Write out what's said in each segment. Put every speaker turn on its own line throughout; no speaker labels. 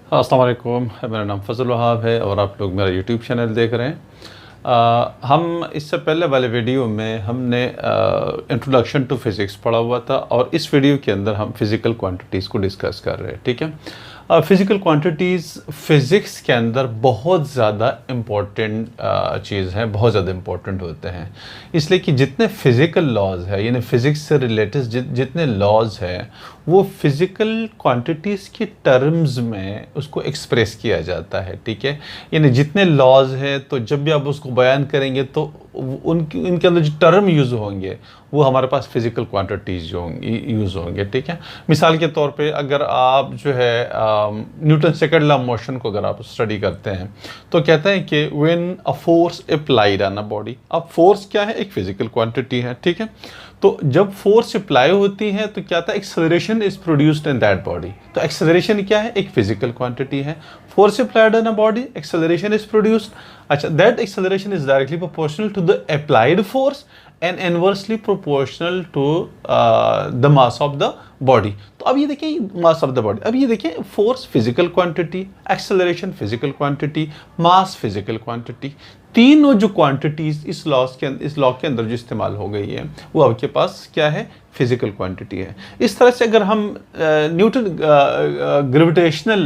अस्सलाम वालेकुम, मेरा नाम फ़ज़ल वहाब है और आप लोग मेरा यूट्यूब चैनल देख रहे हैं। हम इससे पहले वाले वीडियो में हमने इंट्रोडक्शन टू फ़िज़िक्स पढ़ा हुआ था और इस वीडियो के अंदर हम फ़िज़िकल क्वांटिटीज़ को डिस्कस कर रहे हैं। ठीक है, फ़िज़िकल क्वांटिटीज़ फ़िज़िक्स के अंदर बहुत ज़्यादा इम्पोर्टेंट चीज़ है, बहुत ज़्यादा इम्पोर्टेंट होते हैं। इसलिए कि जितने फ़िज़िकल लॉज़ है यानी फ़िज़िक्स से रिलेटेड जितने लॉज़ हैं वो फ़िज़िकल क्वांटिटीज़ के टर्म्स में उसको एक्सप्रेस किया जाता है। ठीक है, यानी जितने लॉज़ हैं तो जब भी आप उसको बयान करेंगे तो उनके अंदर जो टर्म यूज़ होंगे वो हमारे पास फ़िज़िकल क्वांटिटीज़ जो होंगी यूज़ होंगे। ठीक है, मिसाल के तौर पे अगर आप जो है Newton second law of motion को अगर आप स्टडी करते हैं तो कहते हैं कि when a force applied on a body. अब फोर्स क्या है? एक फ़िज़िकल क्वांटिटी है। ठीक है, तो जब फोर्स अप्लाई होती है तो क्या था? Acceleration is produced in that body. तो एक्सेलरेशन क्या है? एक फिजिकल क्वांटिटी है। Force applied on a body, acceleration is produced. अच्छा, that acceleration is directly proportional to the applied force and inversely proportional to the mass of the body. तो अब ये देखिए मास ऑफ द बॉडी, अब ये देखिए force physical quantity, acceleration physical quantity, mass physical quantity, तीनों जो क्वांटिटीज इस लॉ के अंदर जो इस्तेमाल हो गई है वो आपके पास क्या है? फिजिकल क्वांटिटी है। इस तरह से अगर हम न्यूटन ग्रेविटेशनल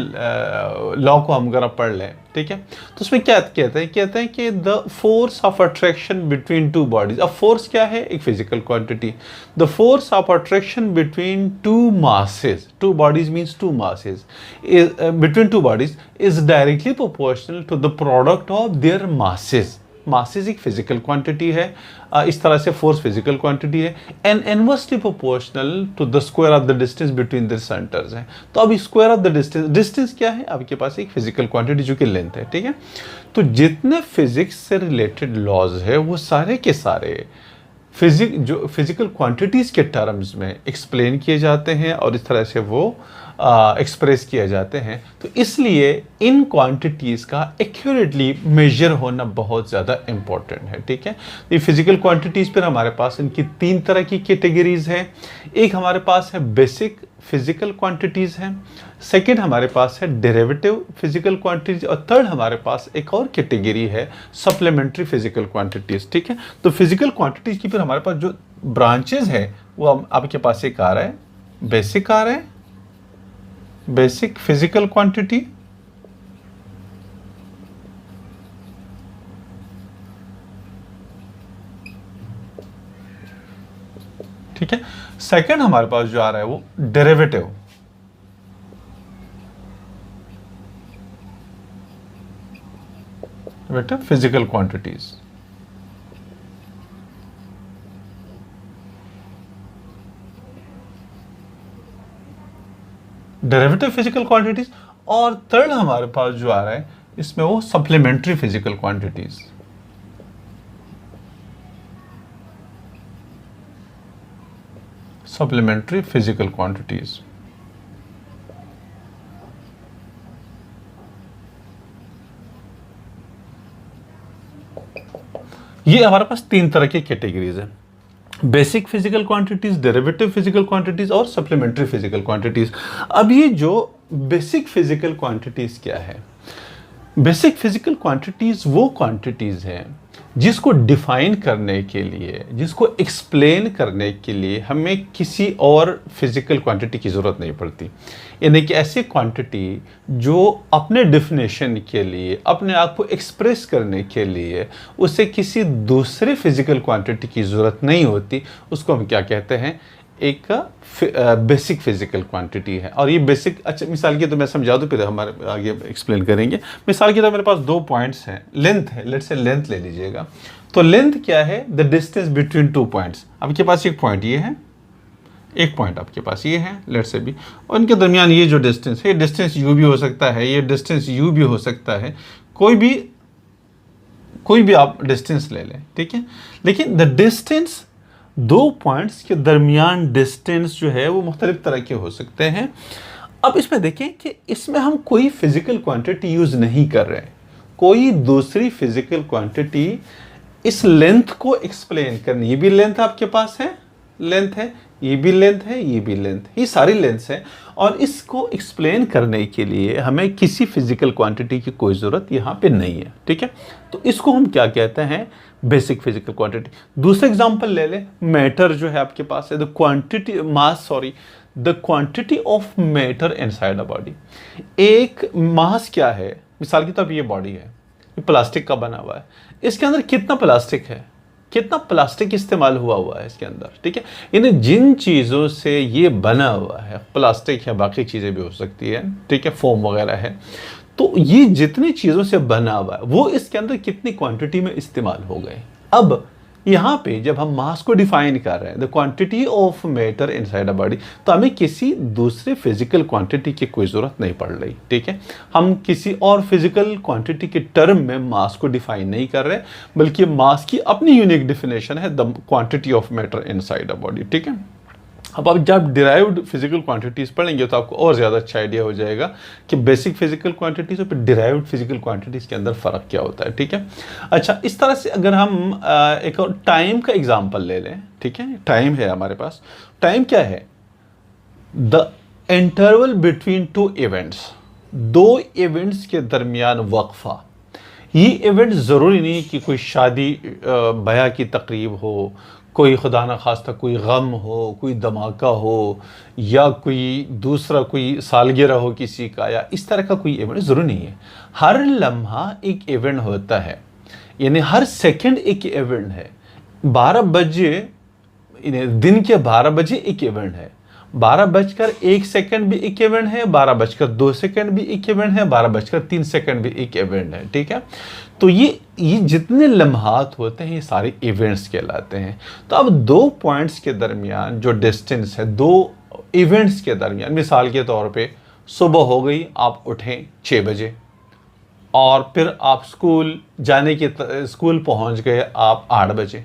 लॉ को हम अगर पढ़ लें, ठीक है, तो उसमें क्या कहते हैं कि the force of attraction between two bodies. अब फोर्स क्या है? एक physical quantity. The force of attraction between two masses, two bodies means two masses, between two bodies is directly proportional to the product of their masses. Masses एक physical quantity है, इस तरह से force physical quantity है and inversely proportional to the square of the distance between the centres है। तो अब square of the distance क्या है? आपके पास एक फिजिकल क्वांटिटी जो कि लेंथ है। ठीक है, तो जितने फिजिक्स से रिलेटेड लॉज है वो सारे के सारे फिजिकल क्वांटिटीज़ के टर्म्स में एक्सप्लेन किए जाते हैं और इस तरह से वो एक्सप्रेस किए जाते हैं। तो इसलिए इन क्वांटिटीज़ का एक्यूरेटली मेजर होना बहुत ज़्यादा इम्पॉर्टेंट है। ठीक है, ये फिजिकल क्वांटिटीज़ पर हमारे पास इनकी तीन तरह की कैटेगरीज हैं। एक हमारे पास है बेसिक फिजिकल क्वांटिटीज़ हैं, सेकेंड हमारे पास है डेरिवेटिव फिजिकल क्वांटिटीज और थर्ड हमारे पास एक और कैटेगरी है सप्लीमेंट्री फिजिकल क्वांटिटीज़। ठीक है, तो फिजिकल क्वांटिटीज़ की फिर हमारे पास जो ब्रांचेज है वो आपके पास एक आ रहा है, बेसिक आ रहा है, बेसिक फिजिकल क्वांटिटी, ठीक है, सेकंड हमारे पास जो आ रहा है वो derivative, physical quantities. Derivative physical quantities और थर्ड हमारे पास जो आ रहा है इसमें वो supplementary physical quantities. Supplementary physical quantities, ये हमारे पास तीन तरह की कैटेगरीज है, basic physical quantities, derivative physical quantities और सप्लीमेंट्री फिजिकल क्वांटिटीज। अब ये जो बेसिक फिजिकल क्वांटिटीज क्या है? बेसिक फिजिकल क्वांटिटीज वो क्वांटिटीज हैं जिसको डिफाइन करने के लिए, जिसको एक्सप्लेन करने के लिए हमें किसी और फिजिकल क्वांटिटी की ज़रूरत नहीं पड़ती। यानी कि ऐसी क्वांटिटी जो अपने डेफिनेशन के लिए, अपने आप को एक्सप्रेस करने के लिए उसे किसी दूसरे फिजिकल क्वांटिटी की ज़रूरत नहीं होती, उसको हम क्या कहते हैं? एक बेसिक फिजिकल क्वांटिटी है। और ये बेसिक, अच्छा मिसाल की तो मैं समझा दूँ फिर हमारे आगे एक्सप्लेन करेंगे। मिसाल की तो मेरे पास दो पॉइंट्स हैं, लेंथ है, लेट्स से लेंथ ले लीजिएगा। तो लेंथ क्या है? The distance between two points. आपके पास एक पॉइंट ये है, एक पॉइंट आपके पास ये है, लेट्स से भी, और इनके दरमियान ये जो डिस्टेंस है, डिस्टेंस यू भी हो सकता है, ये डिस्टेंस यू भी हो सकता है, कोई भी आप डिस्टेंस ले लें। ठीक है, लेकिन द डिस्टेंस, दो पॉइंट्स के दरमियान डिस्टेंस जो है वो मुख्तलिफ तरह के हो सकते हैं। अब इसमें देखें कि इसमें हम कोई फिजिकल क्वांटिटी यूज़ नहीं कर रहे हैं, कोई दूसरी फिजिकल क्वांटिटी इस लेंथ को एक्सप्लेन करनी। ये भी लेंथ आपके पास है, लेंथ है, ये भी लेंथ है, ये भी लेंथ, ये सारी लेंथ्स हैं। और इसको एक्सप्लेन करने के लिए हमें किसी फिजिकल क्वांटिटी की कोई ज़रूरत यहाँ पे नहीं है, ठीक है। तो इसको हम क्या कहते हैं, बेसिक फिजिकल क्वांटिटी। दूसरा एग्जांपल ले लें, मैटर जो है आपके पास है, the quantity mass sorry the quantity of matter inside a body. एक मास क्या है, मिसाल के तौर पर ये बॉडी है, ये प्लास्टिक का बना हुआ है, इसके अंदर कितना प्लास्टिक है, कितना प्लास्टिक इस्तेमाल हुआ है इसके अंदर, ठीक है। यानी जिन चीज़ों से ये बना हुआ है, प्लास्टिक या बाकी चीज़ें भी हो सकती है, ठीक है, फोम वगैरह है, तो ये जितनी चीज़ों से बना हुआ है वो इसके अंदर कितनी क्वांटिटी में इस्तेमाल हो गए। अब यहाँ पे जब हम मास को डिफाइन कर रहे हैं, the quantity of matter inside a body, तो हमें किसी दूसरे फिजिकल क्वांटिटी की कोई ज़रूरत नहीं पड़ रही, ठीक है। हम किसी और फिजिकल क्वांटिटी के टर्म में मास को डिफाइन नहीं कर रहे, बल्कि मास की अपनी यूनिक डेफिनेशन है, the quantity of matter inside a body, ठीक है। अब आप जब डिराइव्ड फिजिकल क्वांटिटीज़ पढ़ेंगे तो आपको और ज़्यादा अच्छा आइडिया हो जाएगा कि बेसिक फिजिकल क्वांटिटीज़ और फिर डिराइव्ड फिजिकल क्वांटिटीज़ के अंदर फ़र्क क्या होता है, ठीक है। अच्छा, इस तरह से अगर हम एक और टाइम का एग्जांपल ले लें, ठीक है, टाइम है हमारे पास। टाइम क्या है, the interval between two events, दो इवेंट्स के दरमियान वक्फा। ये इवेंट ज़रूरी नहीं कि कोई शादी ब्याह की तकरीब हो, कोई खुदा न खास्ता कोई गम हो, कोई धमाका हो, या कोई दूसरा कोई सालगिरह हो किसी का, या इस तरह का कोई इवेंट ज़रूरी नहीं है। हर लम्हा एक इवेंट होता है, यानी हर सेकंड एक इवेंट है। 12 बजे, दिन के 12 बजे एक इवेंट है, 12:01 भी एक इवेंट है, 12:02 भी एक इवेंट है, 12:03 भी एक इवेंट है, ठीक है। तो ये जितने लम्हात होते हैं ये सारे इवेंट्स कहलाते हैं। तो अब दो पॉइंट्स के दरमियान जो डिस्टेंस है, दो इवेंट्स के दरमियान, मिसाल के तौर पे सुबह हो गई, आप उठें 6 बजे और फिर आप स्कूल पहुंच गए आप 8 बजे।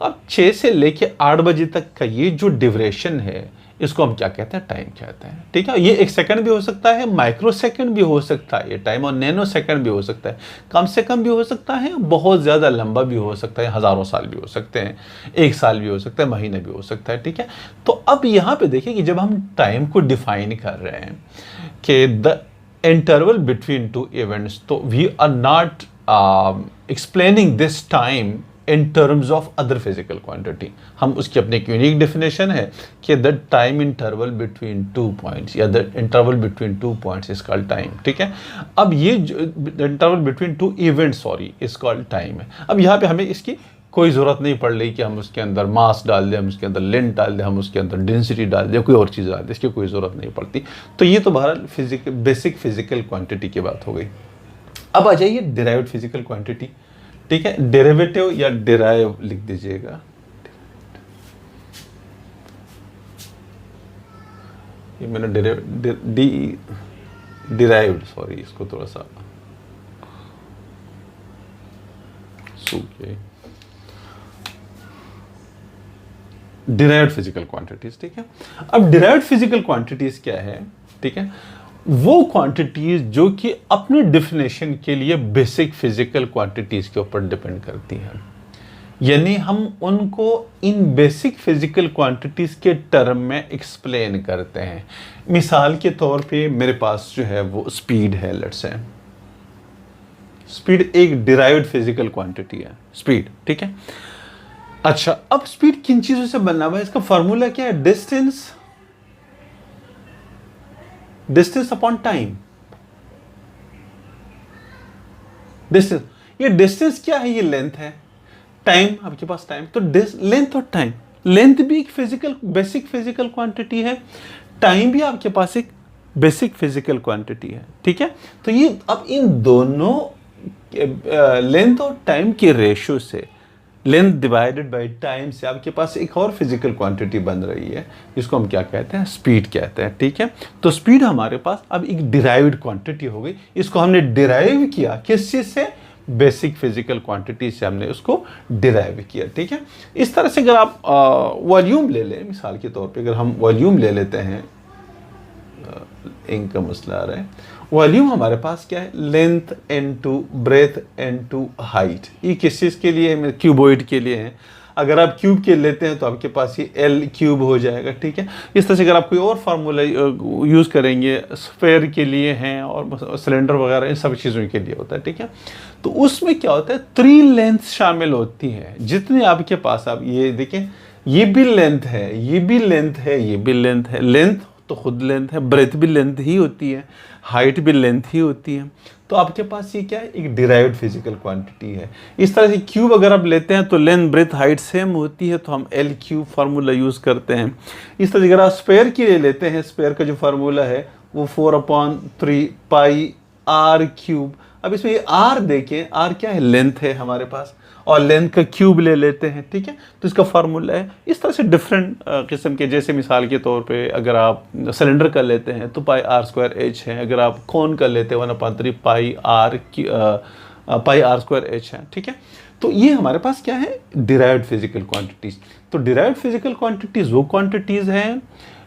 तो अब 6 से लेके 8 बजे तक का ये जो ड्यूरेशन है, इसको हम क्या कहते हैं, टाइम कहते हैं, ठीक है। ये 1 सेकंड भी हो सकता है, माइक्रो सेकंड भी हो सकता है ये टाइम, और नैनो सेकंड भी हो सकता है, कम से कम भी हो सकता है, बहुत ज़्यादा लंबा भी हो सकता है, हज़ारों साल भी हो सकते हैं, 1 साल भी हो सकता है, महीने भी हो सकता है, ठीक है। तो अब यहाँ पे देखिए कि जब हम टाइम को डिफाइन कर रहे हैं कि the interval between two events, तो we are not explaining this time in terms of other physical quantity. हम उसकी अपनी एक यूनिक डेफिनेशन है कि the time interval between 2 points, या the interval between 2 points is called time, ठीक है। अब ये interval between 2 events is called time है। अब यहाँ पे हमें इसकी कोई ज़रूरत नहीं पड़ रही कि हम उसके अंदर मास डाल दें, हम उसके अंदर लेंथ डाल दें, हम उसके अंदर डेंसिटी डाल दें, कोई और चीज़ डाल दें, इसकी कोई ज़रूरत नहीं पड़ती। तो ये तो बहरहाल बेसिक फिजिकल क्वांटिटी की बात हो गई। अब आ जाइए डिराइव्ड फिजिकल क्वांटिटी, ठीक है। डेरिवेटिव या डिराइव लिख दीजिएगा, ये मैंने डिराइव्ड, सॉरी इसको थोड़ा सा सूखिए, डिराइव्ड फिजिकल क्वांटिटीज, ठीक है। अब डिराइव्ड फिजिकल क्वांटिटीज क्या है, ठीक है, वो क्वांटिटीज जो कि अपने डेफिनेशन के लिए बेसिक फिजिकल क्वांटिटीज के ऊपर डिपेंड करती हैं, यानी हम उनको इन बेसिक फिजिकल क्वांटिटीज के टर्म में एक्सप्लेन करते हैं। मिसाल के तौर पे मेरे पास जो है वो स्पीड है, लेट्स से स्पीड एक डिराइव्ड फिजिकल क्वांटिटी है, स्पीड, ठीक है। अच्छा, अब स्पीड किन चीजों से बना हुआ है, इसका फॉर्मूला क्या है, डिस्टेंस अपॉन टाइम। डिस्टेंस, ये डिस्टेंस क्या है, ये लेंथ है, टाइम आपके पास टाइम, तो लेंथ और टाइम, लेंथ भी एक बेसिक फिजिकल क्वांटिटी है, टाइम भी आपके पास एक बेसिक फिजिकल क्वांटिटी है, ठीक है। तो ये अब इन दोनों लेंथ और टाइम के रेशियो से, लेंथ डिवाइडेड बाय टाइम से आपके पास एक और फिजिकल क्वांटिटी बन रही है, जिसको हम क्या कहते हैं, स्पीड कहते हैं, ठीक है। तो स्पीड हमारे पास अब एक डिराइव्ड क्वांटिटी हो गई, इसको हमने डिराइव किया किस चीज से, बेसिक फिजिकल क्वांटिटी से हमने उसको डिराइव किया, ठीक है। इस तरह से अगर आप वॉल्यूम ले लें, मिसाल के तौर पे अगर हम वॉल्यूम ले लेते हैं, इंक का मसला आ रहा है, वॉल्यूम हमारे पास क्या है, length into breadth into height. ये किस चीज़ के लिए है, क्यूबॉइड के लिए है। अगर आप क्यूब के लेते हैं तो आपके पास ये एल क्यूब हो जाएगा, ठीक है। इस तरह से अगर आप कोई और फार्मूला यूज़ करेंगे स्फेयर के लिए हैं और सिलेंडर वगैरह इन सब चीज़ों के लिए होता है, ठीक है। तो उसमें क्या होता है, 3 लेंथ शामिल होती हैं। जितने आपके पास, आप ये देखें, ये भी लेंथ है, ये भी लेंथ है, ये भी लेंथ है। लेंथ तो खुद लेंथ है, ब्रेथ भी लेंथ ही होती है, हाइट भी लेंथ ही होती है। तो आपके पास ये क्या है, एक डिराइव्ड फिजिकल क्वांटिटी है। इस तरह से क्यूब अगर आप लेते हैं तो लेंथ ब्रेथ हाइट सेम होती है, तो हम एल क्यूब फार्मूला यूज़ करते हैं। इस तरह से अगर आप स्पेयर के लिए लेते हैं, स्पेयर का जो फार्मूला है वो 4/3 पाई आर क्यूब। अब इसमें ये आर देखें, आर क्या है, लेंथ है हमारे पास, और लेंथ का क्यूब ले लेते हैं, ठीक है। तो इसका फार्मूला है। इस तरह से डिफरेंट किस्म के, जैसे मिसाल के तौर पे अगर आप सिलेंडर का लेते हैं तो पाई आर स्क्वायर एच है, अगर आप कौन का लेते हैं 1/3 पाई आर स्क्वायर एच है, ठीक है। तो ये हमारे पास क्या है, डिराइव्ड फिजिकल क्वांटिटीज। तो डिराइव्ड फिजिकल क्वांटिटीज वो क्वांटिटीज हैं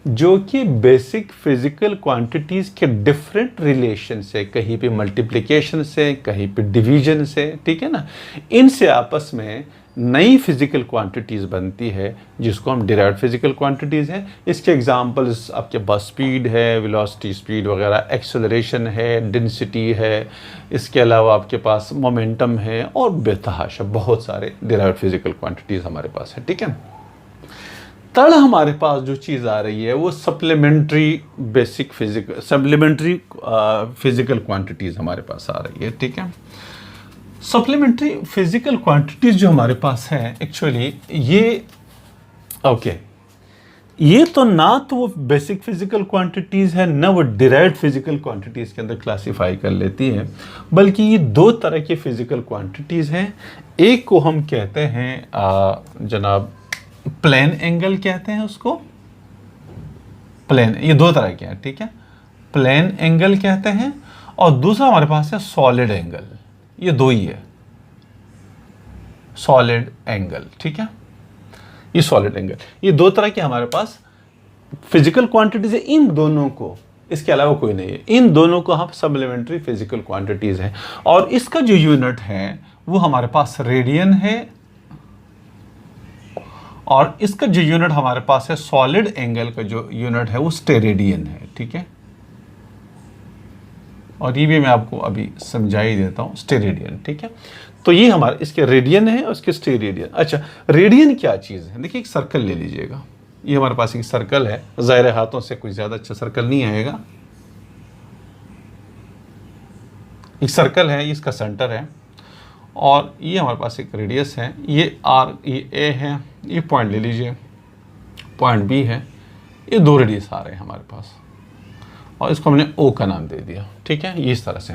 जो कि बेसिक फिजिकल क्वांटिटीज़ के डिफरेंट रिलेशन से, कहीं पे मल्टीप्लिकेशन से, कहीं पे डिवीजन से, ठीक है ना, इनसे आपस में नई फिजिकल क्वांटिटीज़ बनती है जिसको हम डिराइव्ड फिजिकल क्वांटिटीज़ हैं। इसके एग्जांपल्स आपके पास स्पीड है, वेलोसिटी स्पीड वगैरह, एक्सेलरेशन है, डेंसिटी है, इसके अलावा आपके पास मोमेंटम है और बेतहाशा बहुत सारे डिराइव्ड फिजिकल क्वांटिटीज़ हमारे पास है, ठीक है। तड़ हमारे पास जो चीज़ आ रही है वो supplementary basic physical, supplementary physical quantities हमारे पास आ रही है, ठीक है। सप्लीमेंट्री फिजिकल क्वांटिटीज़ जो हमारे पास है एक्चुअली ये ये तो ना तो वो बेसिक फिजिकल क्वांटिटीज़ है, ना वो डिराइव्ड फिजिकल क्वांटिटीज़ के अंदर क्लासीफाई कर लेती है, बल्कि ये 2 तरह की फिजिकल क्वांटिटीज़ हैं। एक को हम कहते हैं जनाब प्लेन एंगल कहते हैं उसको, प्लेन, ये 2 तरह के हैं, ठीक है। प्लेन एंगल कहते हैं और दूसरा हमारे पास है सॉलिड एंगल, ये 2 ही है, सॉलिड एंगल, ठीक है। ये सॉलिड एंगल, ये 2 तरह के हमारे पास फिजिकल क्वांटिटीज है। इन दोनों को, इसके अलावा कोई नहीं है, इन दोनों को हम सप्लीमेंट्री फिजिकल क्वांटिटीज हैं। और इसका जो यूनिट है वो हमारे पास रेडियन है, और इसका जो यूनिट हमारे पास है सॉलिड एंगल का जो यूनिट है वो स्टेरेडियन है, ठीक है। और ये भी मैं आपको अभी समझा ही देता हूँ, स्टेरेडियन, ठीक है। तो ये हमारे इसके रेडियन है और इसके स्टेरेडियन। अच्छा, रेडियन क्या चीज़ है, देखिए एक सर्कल ले लीजिएगा, ये हमारे पास एक सर्कल है, ज़ाहिर हाथों से कोई ज़्यादा अच्छा सर्कल नहीं आएगा। एक सर्कल है, इसका सेंटर है और ये हमारे पास एक रेडियस है, ये आर, ये ए है, ये पॉइंट ले लीजिए, पॉइंट बी है, ये 2 रेडियस आ रहे हैं हमारे पास और इसको हमने ओ का नाम दे दिया, ठीक है। ये इस तरह से।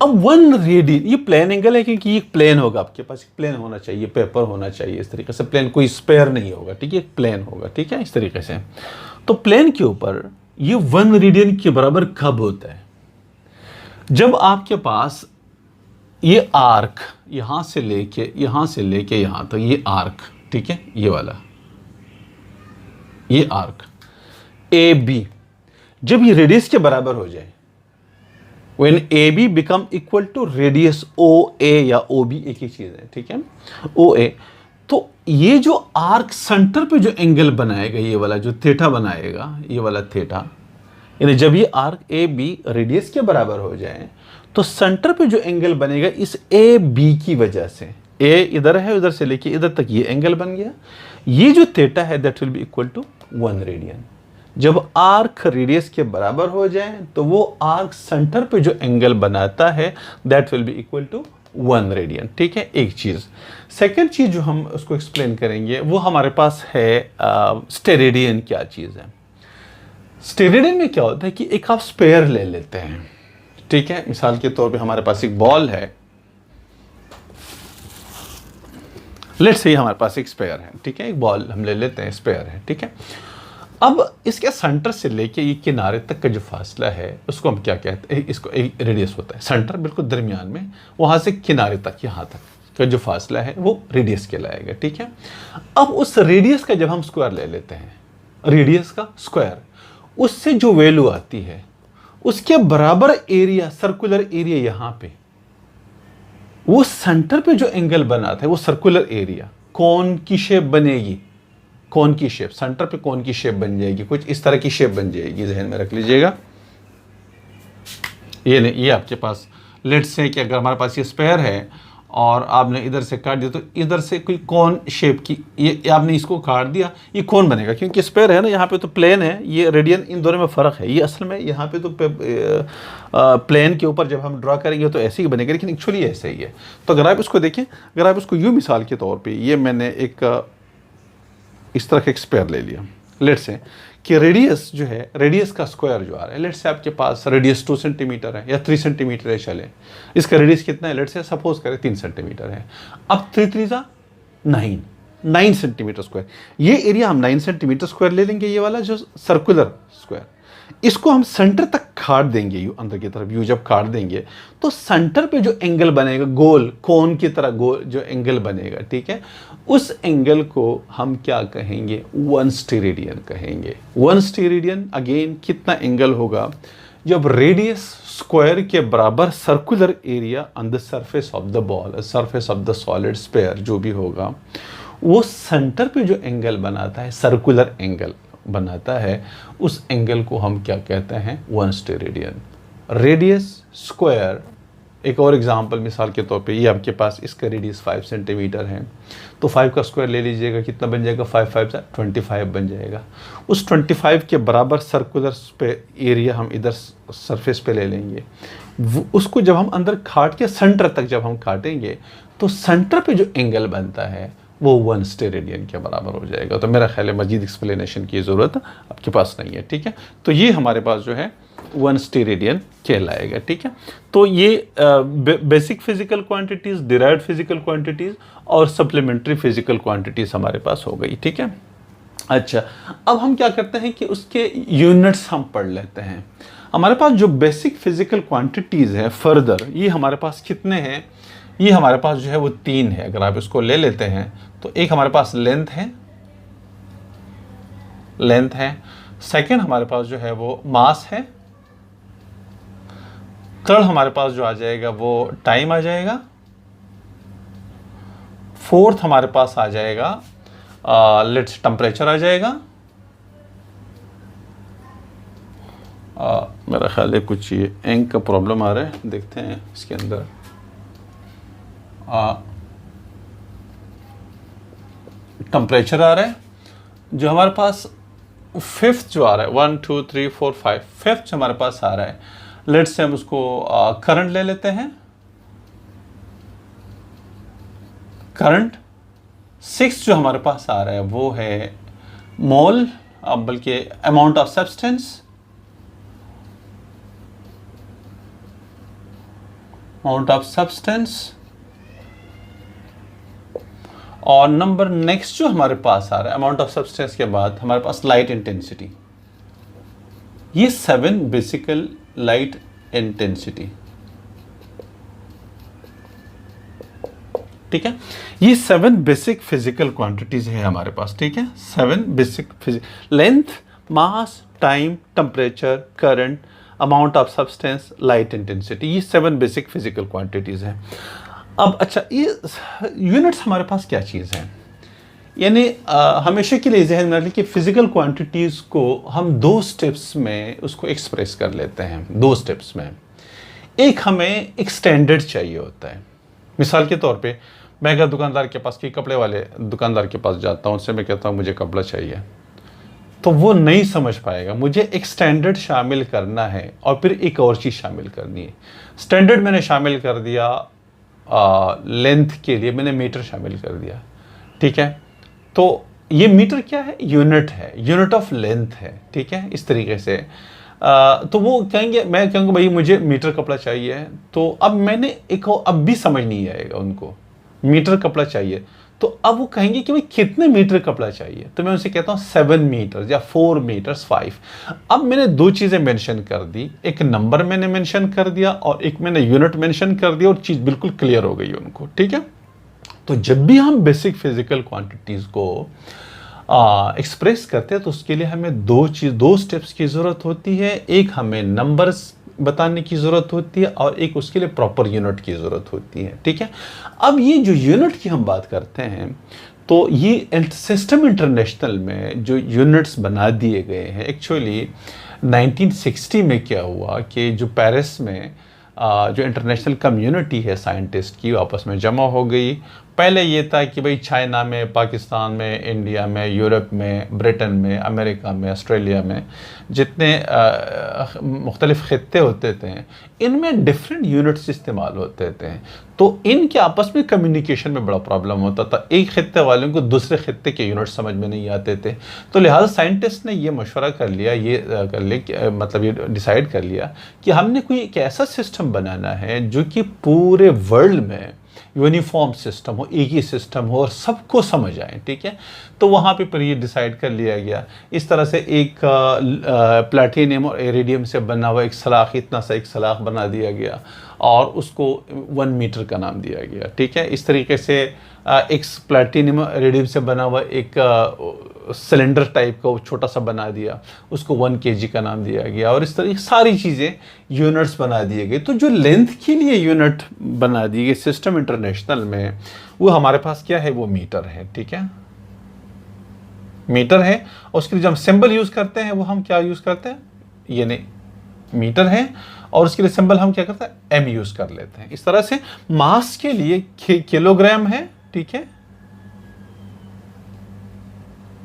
अब 1 रेडियन, ये प्लेन एंगल है क्योंकि ये प्लेन होगा, आपके पास एक प्लेन होना चाहिए, पेपर होना चाहिए इस तरीके से, प्लेन कोई स्पेयर नहीं होगा, ठीक है, एक प्लेन होगा, ठीक है, इस तरीके से। तो प्लेन के ऊपर ये 1 रेडियन के बराबर कब होता है, जब आपके पास ये आर्क यहां से लेके यहां तक, ये आर्क, ठीक है, ये वाला, ये आर्क ए बी, जब ये रेडियस के बराबर हो जाए, when AB become equal to radius OA या OB, एक ही चीज है, ठीक है, OA, तो ये जो आर्क सेंटर पे जो एंगल बनाएगा, ये वाला जो थीटा बनाएगा, ये वाला थीटा, यानी जब ये आर्क AB रेडियस के बराबर हो जाए तो सेंटर पे जो एंगल बनेगा इस AB की वजह से, A इधर है, इधर से लेके इधर तक ये एंगल बन गया, ये जो थीटा है that will be equal to 1 radian. जब आर्क रेडियस के बराबर हो जाए तो वो आर्क सेंटर पे जो एंगल बनाता है that will be equal to 1 radian, ठीक है, एक चीज़। सेकेंड चीज़ जो हम उसको एक्सप्लेन करेंगे वो हमारे पास है स्टेरेडियन क्या चीज़ है। स्टेरेडियन में क्या होता है कि एक आप स्पेयर ले लेते हैं, ठीक है, मिसाल के तौर पे हमारे पास एक बॉल है, लेट्स से हमारे पास एक स्पेयर है, ठीक है, एक बॉल हम ले लेते हैं, स्पेयर है, ठीक है। अब इसके सेंटर से लेके ये किनारे तक का जो फासला है उसको हम क्या कहते हैं, इसको एक रेडियस होता है, सेंटर बिल्कुल दरमियान में, वहां से किनारे तक यहाँ तक का जो फासला है वो रेडियस कहलाएगा, ठीक है। अब उस रेडियस का जब हम स्क्वायर ले लेते हैं, रेडियस का स्क्वायर, उससे जो वैल्यू आती है उसके बराबर एरिया, सर्कुलर एरिया यहाँ पे, वो सेंटर पे जो एंगल बनाता है वो सर्कुलर एरिया, कोन की शेप बनेगी, कोन की शेप, सेंटर पे कोन की शेप बन जाएगी, कुछ इस तरह की शेप बन जाएगी, जहन में रख लीजिएगा। ये नहीं, ये आपके पास लेट्स से कि अगर हमारे पास ये स्पेयर है और आपने इधर से काट दिया तो इधर से कोई कोन शेप की, ये आपने इसको काट दिया, ये कोन बनेगा क्योंकि स्पेयर है ना, यहाँ पे तो प्लेन है, ये रेडियन, इन दोनों में फ़र्क है। ये असल में यहाँ पे तो प्लेन के ऊपर जब हम ड्रा करेंगे तो ऐसे ही बनेगा, लेकिन एक्चुअली ऐसे ही है। तो अगर आप इसको देखें, अगर आप इसको यूँ मिसाल के तौर पर, ये मैंने एक इस तरह का एक स्पेयर ले लिया, लेट्स से कि रेडियस जो है, रेडियस का स्क्वायर जो आ रहा है, लेट्स से आपके पास रेडियस 2 सेंटीमीटर है या 3 सेंटीमीटर है, चले इसका रेडियस कितना है, लेट्स से सपोज करें 3 सेंटीमीटर है। अब 3 3 9 सेंटीमीटर स्क्वायर, ये एरिया हम 9 सेंटीमीटर स्क्वायर ले लेंगे, ये वाला जो सर्कुलर स्क्वायर, इसको हम सेंटर तक काट देंगे, यू अंदर की तरफ, यू जब काट देंगे तो सेंटर पे जो एंगल बनेगा, गोल कोन की तरह गोल जो एंगल बनेगा, ठीक है, उस एंगल को हम क्या कहेंगे, 1 स्टेरेडियन कहेंगे। 1 स्टेरेडियन अगेन कितना एंगल होगा, जब रेडियस स्क्वायर के बराबर circular area on the surface of the ball, surface of the solid sphere जो भी होगा, वो सेंटर पे जो एंगल बनाता है, सर्कुलर एंगल बनाता है, उस एंगल को हम क्या कहते हैं, 1 स्टेरेडियन। रेडियस स्क्वायर, एक और एग्जांपल मिसाल के तौर पे, ये आपके पास इसका रेडियस 5 सेंटीमीटर है, तो 5 का स्क्वायर ले लीजिएगा, कितना बन जाएगा, 5 5 से 25 बन जाएगा। उस 25 के बराबर सर्कुलर पे एरिया हम इधर सरफेस पे ले लेंगे, उसको जब हम अंदर काट के सेंटर तक जब हम काटेंगे तो सेंटर पे जो एंगल बनता है वो 1 स्टेरेडियन के बराबर हो जाएगा। तो मेरा ख्याल है मजीद एक्सप्लेनेशन की ज़रूरत आपके पास नहीं है, ठीक है। तो ये हमारे पास जो है 1 स्टेरेडियन कहलाएगा, ठीक है। तो ये basic physical quantities, derived physical quantities और सप्लीमेंट्री फिजिकल क्वांटिटीज़ हमारे पास हो गई, ठीक है। अच्छा, अब हम क्या करते हैं कि उसके यूनिट्स हम पढ़ लेते हैं। हमारे पास जो बेसिक फिजिकल क्वांटिटीज़ है फर्दर, ये हमारे पास कितने हैं, ये हमारे पास जो है वो 3 है। अगर आप इसको ले लेते हैं तो एक हमारे पास लेंथ है, सेकंड हमारे पास जो है वो मास है, थर्ड हमारे पास जो आ जाएगा वो टाइम आ जाएगा, फोर्थ हमारे पास आ जाएगा लेट्स टेम्परेचर आ जाएगा। मेरा ख्याल है कुछ ये एंक का प्रॉब्लम आ रहा है, देखते हैं इसके अंदर। टेम्परेचर आ रहा है, जो हमारे पास फिफ्थ जो आ रहा है, 1 2 3 4 5, फिफ्थ हमारे पास आ रहा है, लेट्स से हम उसको करंट ले लेते हैं, करंट। सिक्स जो हमारे पास आ रहा है वो है मोल, बल्कि amount of substance, amount of substance. और नंबर नेक्स्ट जो हमारे पास आ रहा है अमाउंट ऑफ सब्सटेंस के बाद हमारे पास लाइट इंटेंसिटी। ये 7 बेसिकल लाइट इंटेंसिटी, ठीक है। ये 7 बेसिक फिजिकल क्वांटिटीज है हमारे पास, ठीक है। 7 basic length, mass, time, temperature, current, amount of substance, light intensity, ये 7 बेसिक फिजिकल क्वांटिटीज हैं। अब अच्छा, ये यूनिट्स हमारे पास क्या चीज़ है, यानी हमेशा के लिए जहन में रखें कि फिजिकल क्वांटिटीज़ को हम 2 स्टेप्स में उसको एक्सप्रेस कर लेते हैं। 2 स्टेप्स में, एक हमें एक स्टैंडर्ड चाहिए होता है। मिसाल के तौर पे मैं अगर दुकानदार के पास, कि कपड़े वाले दुकानदार के पास जाता हूँ, उससे मैं कहता हूँ मुझे कपड़ा चाहिए, तो वो नहीं समझ पाएगा। मुझे एक स्टैंडर्ड शामिल करना है और फिर एक और चीज़ शामिल करनी है। स्टैंडर्ड मैंने शामिल कर दिया, लेंथ के लिए मैंने मीटर शामिल कर दिया, ठीक है। तो ये मीटर क्या है, यूनिट है, यूनिट ऑफ लेंथ है, ठीक है। इस तरीके से तो वो कहेंगे, मैं कहूँगा भाई मुझे मीटर कपड़ा चाहिए, तो अब मैंने एक अब भी समझ नहीं आएगा उनको, मीटर कपड़ा चाहिए, तो अब वो कहेंगे कि भाई कितने मीटर कपड़ा चाहिए, तो मैं उनसे कहता हूँ 7 मीटर या 4 मीटर्स 5। अब मैंने 2 चीज़ें मेंशन कर दी, एक नंबर मैंने मेंशन कर दिया और एक मैंने यूनिट मेंशन कर दिया, और चीज़ बिल्कुल क्लियर हो गई उनको, ठीक है। तो जब भी हम बेसिक फिजिकल क्वांटिटीज़ को एक्सप्रेस करते हैं तो उसके लिए हमें 2 स्टेप्स की ज़रूरत होती है। एक हमें नंबर्स बताने की ज़रूरत होती है और एक उसके लिए प्रॉपर यूनिट की ज़रूरत होती है, ठीक है। अब ये जो यूनिट की हम बात करते हैं, तो ये सिस्टम इंटरनेशनल में जो यूनिट्स बना दिए गए हैं, एक्चुअली 1960 में क्या हुआ कि जो पेरिस में जो इंटरनेशनल कम्युनिटी है साइंटिस्ट की, आपस में जमा हो गई। पहले ये था कि भाई चाइना में, पाकिस्तान में, इंडिया में, यूरोप में, ब्रिटेन में, अमेरिका में, ऑस्ट्रेलिया में जितने मुख्तलिफ ख़ित्ते होते थे, इनमें डिफरेंट यूनिट्स इस्तेमाल होते थे। तो इनके आपस में कम्युनिकेशन में बड़ा प्रॉब्लम होता था। एक ख़ित्ते वालों को दूसरे ख़ित्ते के यूनिट समझ में नहीं आते थे। तो लिहाजा साइंटिस्ट ने ये मशवरा कर लिया, मतलब ये डिसाइड कर लिया कि हमने कोई एक ऐसा सिस्टम बनाना है जो कि पूरे वर्ल्ड में यूनिफॉर्म सिस्टम हो, एक ही सिस्टम हो और सबको समझ आए। ठीक है, तो वहाँ पे पर ये डिसाइड कर लिया गया। इस तरह से एक प्लैटिनम और इरिडियम से बना हुआ एक सलाख, इतना सा एक सलाख बना दिया गया और उसको 1 मीटर का नाम दिया गया। ठीक है, इस तरीके से एक प्लैटिनम इरिडियम से बना हुआ एक सिलेंडर टाइप का वो छोटा सा बना दिया, उसको 1 kg का नाम दिया गया। और इस तरह की सारी चीज़ें यूनिट्स बना दिए गए। तो जो लेंथ के लिए यूनिट बना दी गई सिस्टम इंटरनेशनल में, वो हमारे पास क्या है, वो मीटर है। ठीक है, मीटर है। और उसके लिए जब हम सिंबल यूज़ करते हैं वो हम क्या यूज़ करते हैं, ये नहीं मीटर है, और उसके लिए सिंबल हम क्या करते हैं, एम यूज़ कर लेते हैं। इस तरह से मास के लिए किलोग्राम है। ठीक है,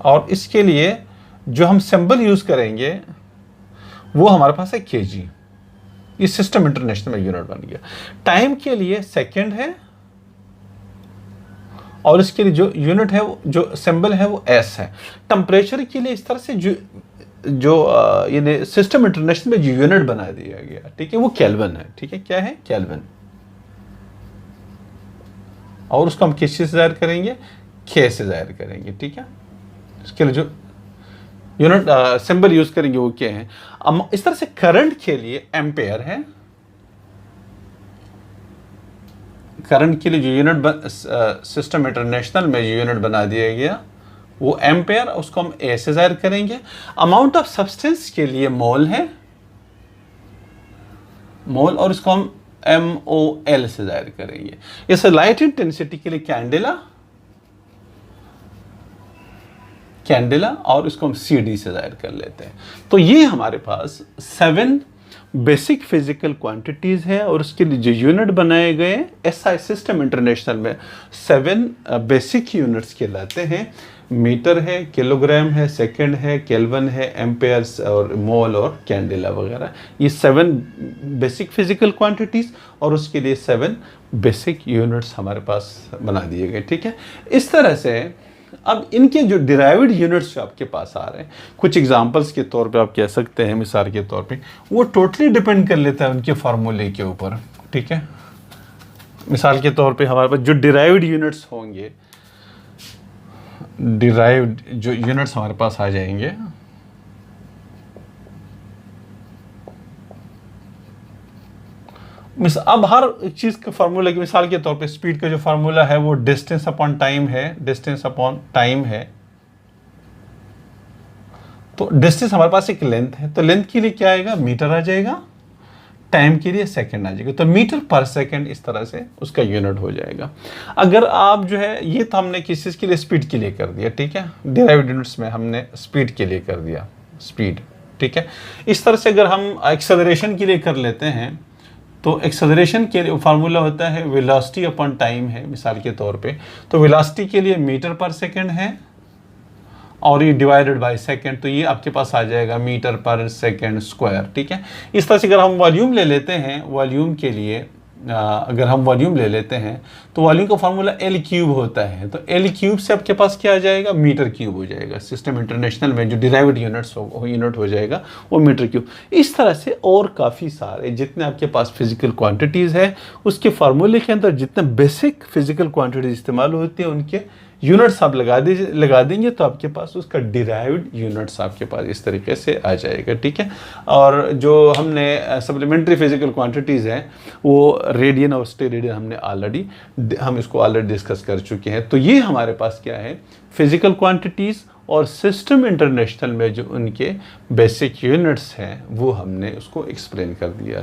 और इसके लिए जो हम सिंबल यूज़ करेंगे वो हमारे पास है kg। ये सिस्टम इंटरनेशनल में यूनिट बन गया। टाइम के लिए सेकंड है, और इसके लिए जो यूनिट है, जो सिंबल है वो s है। टेम्परेचर के लिए इस तरह से ये सिस्टम इंटरनेशनल में जो यूनिट बना दिया गया, ठीक है, वो केल्विन है। ठीक है, क्या है, केल्विन। और उसको हम किस चीज़ से ज़ाहिर करेंगे, k से ज़ाहिर करेंगे। ठीक है, इसके लिए जो यूनिट सिंबल यूज करेंगे वो क्या है। इस तरह से करंट के लिए एम्पेयर है। करंट के लिए जो यूनिट सिस्टम इंटरनेशनल में जो यूनिट बना दिया गया वो एम्पेयर, उसको हम ए से ज़ाहिर करेंगे। अमाउंट ऑफ सब्सटेंस के लिए मोल है, मोल, और इसको हम MOL से ज़ाहिर करेंगे। जैसे लाइट इंटेंसिटी के लिए कैंडेला, और इसको हम CD से ज़ाहिर कर लेते हैं। तो ये हमारे पास 7 बेसिक फिजिकल क्वांटिटीज़ है, और उसके लिए जो यूनिट बनाए गए SI सिस्टम इंटरनेशनल में 7 बेसिक यूनिट्स कहलाते हैं। मीटर है, किलोग्राम है, सेकंड है, केल्विन है, एम्पेयर्स और मोल और कैंडेला वगैरह। ये 7 बेसिक फिजिकल क्वांटिटीज़ और उसके लिए 7 बेसिक यूनिट्स हमारे पास बना दिए गए। ठीक है, इस तरह से अब इनके जो डिराइव्ड यूनिट्स जो आपके पास आ रहे हैं, कुछ एग्जांपल्स के तौर पे आप कह सकते हैं, मिसाल के तौर पे, वो टोटली डिपेंड कर लेता है उनके फार्मूले के ऊपर। ठीक है, मिसाल के तौर पे हमारे पास जो डिराइव्ड यूनिट्स होंगे, डिराइव्ड जो यूनिट्स हमारे पास आ जाएंगे, अब हर चीज़ का फार्मूला की मिसाल के तौर पे स्पीड का जो फार्मूला है वो डिस्टेंस अपॉन टाइम है, डिस्टेंस अपॉन टाइम है। तो डिस्टेंस हमारे पास एक लेंथ है, तो लेंथ के लिए क्या आएगा, मीटर आ जाएगा। टाइम के लिए सेकंड आ जाएगा, तो मीटर पर सेकंड इस तरह से उसका यूनिट हो जाएगा। अगर आप जो है, ये तो हमने किस चीज़ के लिए, स्पीड के लिए कर दिया। ठीक है, डिराइव्ड यूनिट्स में हमने स्पीड के लिए कर दिया, स्पीड। ठीक है, इस तरह से अगर हम एक्सेलरेशन के लिए कर लेते हैं, तो एक्सेलरेशन के लिए फार्मूला होता है वेलोसिटी अपॉन टाइम है, मिसाल के तौर पे। तो वेलोसिटी के लिए मीटर पर सेकंड है, और ये डिवाइडेड बाय सेकंड, तो ये आपके पास आ जाएगा मीटर पर सेकंड स्क्वायर। ठीक है, इस तरह से अगर हम वॉल्यूम ले लेते हैं, वॉल्यूम के लिए अगर हम वॉल्यूम ले लेते हैं, तो वॉल्यूम का फार्मूला L क्यूब होता है। तो L क्यूब से आपके पास क्या आ जाएगा, मीटर क्यूब हो जाएगा। सिस्टम इंटरनेशनल में जो डिराइव्ड यूनिट हो जाएगा वो मीटर क्यूब। इस तरह से और काफ़ी सारे जितने आपके पास फिजिकल क्वांटिटीज़ है, उसके फार्मूले के अंदर जितने बेसिक फिजिकल क्वांटिटीज इस्तेमाल होती हैं, उनके यूनिट्स आप लगा देंगे, तो आपके पास उसका डिराइव्ड यूनिट्स आपके पास इस तरीके से आ जाएगा। ठीक है, और जो हमने सप्लीमेंट्री फिजिकल क्वांटिटीज़ हैं वो रेडियन और स्टेरेडियन हम इसको ऑलरेडी डिस्कस कर चुके हैं। तो ये हमारे पास क्या है, फिजिकल क्वांटिटीज़ और सिस्टम इंटरनेशनल में जो उनके बेसिक यूनिट्स हैं वो हमने उसको एक्सप्लेन कर दिया।